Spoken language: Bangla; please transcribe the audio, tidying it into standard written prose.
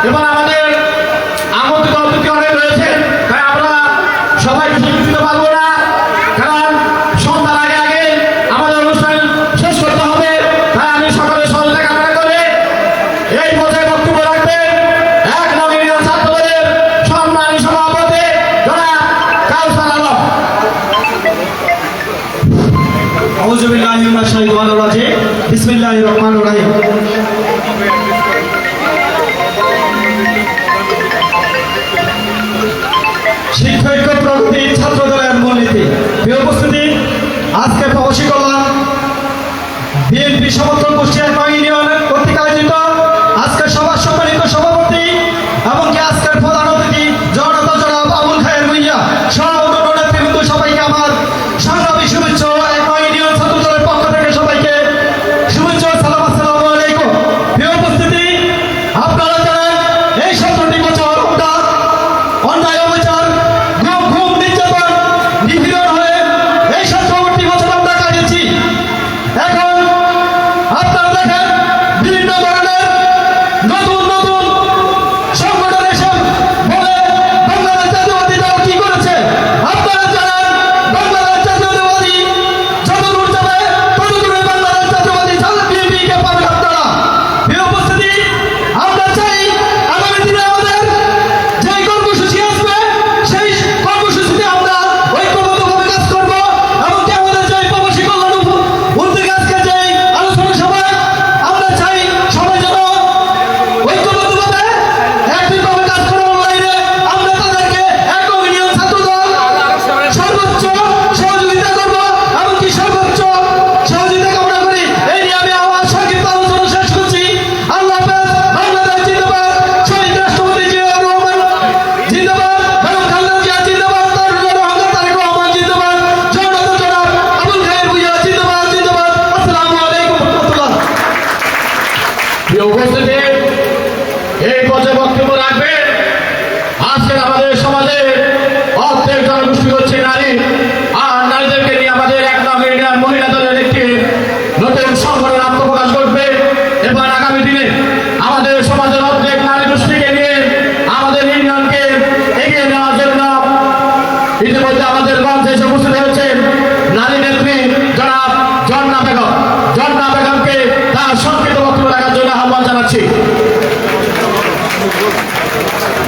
এবং আমাদের আমন্ত্রিত অতিথি অনেক রয়েছেন, তাই আমরা সবাই দিতে পারবো না, কারণ সন্ধ্যার আগে আগে আমাদের অনুষ্ঠান শেষ করতে হবে। তাই আমি সকলের সহযোগিতা কামনা করে এই পর্যায়ে বক্তব্য রাখবেন এক নবীন ছাত্রদের সম্মানী সভাপতি জনাব কাউসার আলম। আউযু বিল্লাহি মিনাশ শাইতানির রাজিম। বিসমিল্লাহির রহমানির রহিম। শিক্ষৈক্য প্রগতি ছাত্র দলের মূলনীতি। প্রিয় উপস্থিতি, আজকে প্রবাসী কল্যাণ বিএনপি সমর্থন গোষ্ঠী ইউনিয়ন কর্তৃক আয়োজিত আজকের সভার সম্মানিত সভাপতি এবং আজকের প্রধান অতিথি জনতা জনাব আবুল খায়ের ভূঁইয়া সহ অন্যান্য নেতৃবৃন্দ, সবাইকে আমার সংগ্রামী শুভেচ্ছা ইউনিয়ন ছাত্র দলের পক্ষ থেকে সবাইকে শুভেচ্ছা সালাম। আসসালামু আলাইকুম। প্রিয় উপস্থিতি, আপনারা জানেন এই 17টি বছর অন্যায় অবিচার ঘুম নির্যাতন নিপীড়ন হয়ে এই 17টি বছর আমরা কাটিয়েছি। এখন আপনারা দেখেন বিভিন্ন ধরনের নতুন নতুন সংগঠন এসব বলে বাংলাদেশ জাতীয়তাবাদী দল কি করেছে। আপনারা জানেন বাংলাদেশ জাতীয়তাবাদী যতদূর যাবে ততদূরে বাংলাদেশ জাতীয়তাবাদী বিএনপিকে পাবেন আপনারা। প্রিয় উপস্থিতি, আমরা চাই আগামী দিনে আমাদের যে কর্মসূচি আসবে সেই কর্মসূচিতে আমরা ঐক্যবদ্ধভাবে কাজ করবো এবং আমাদের যে প্রবাসী কল্যাণ উদ্যোগ আজকে যে আলোচনা সভায় আমরা চাই সবাই যেন ঐক্যবদ্ধভাবে একইভাবে কাজ করে। অনলাইনে আমরা তাদেরকে এক ইউনিয়ন ছাত্র দল সর্বোচ্চ সহযোগিতা করবো এবং সর্বোচ্চ সহযোগিতা কামনা করি। এই নিয়ে আমি আমার সংক্ষিপ্ত আলোচনা শেষ করছি। আল্লাহ হাফেজ। বাংলাদেশ জিন্দাবাদ। শহীদ রাষ্ট্রপতি জিয়াউর রহমান জিন্দাবাদ। বেগম খালেদা জিয়া জিন্দাবাদ। তারেক রহমান জিন্দাবাদ। জনতা জনাব আবুল খায়ের ভূঁইয়া জিন্দাবাদ জিন্দাবাদ। আসসালামু আলাইকুম ওয়া রাহমাতুল্লাহ। প্রিয় উপস্থিতি, এই পর্যায়ে বক্তব্য রাখবেন আজকের আমাদের সমাজে অর্ধেক জনগোষ্ঠী হচ্ছে নারী, আর নারীদেরকে নিয়ে আমাদের এক নবীন মহিলা দলের একটি নতুন সংগঠন আত্মপ্রকাশ করবে এবং আগামী দিনে আমাদের সমাজের অর্ধেক নারী গোষ্ঠীকে নিয়ে আমাদের ইউনিয়নকে এগিয়ে নেওয়ার জন্য ইতিমধ্যে আমাদের মঞ্চে এসে উপস্থিত হয়েছেন নারী নেত্রী জনাব ঝর্ণা বেগম। ঝর্ণা বেগমকে তার সংক্ষিপ্ত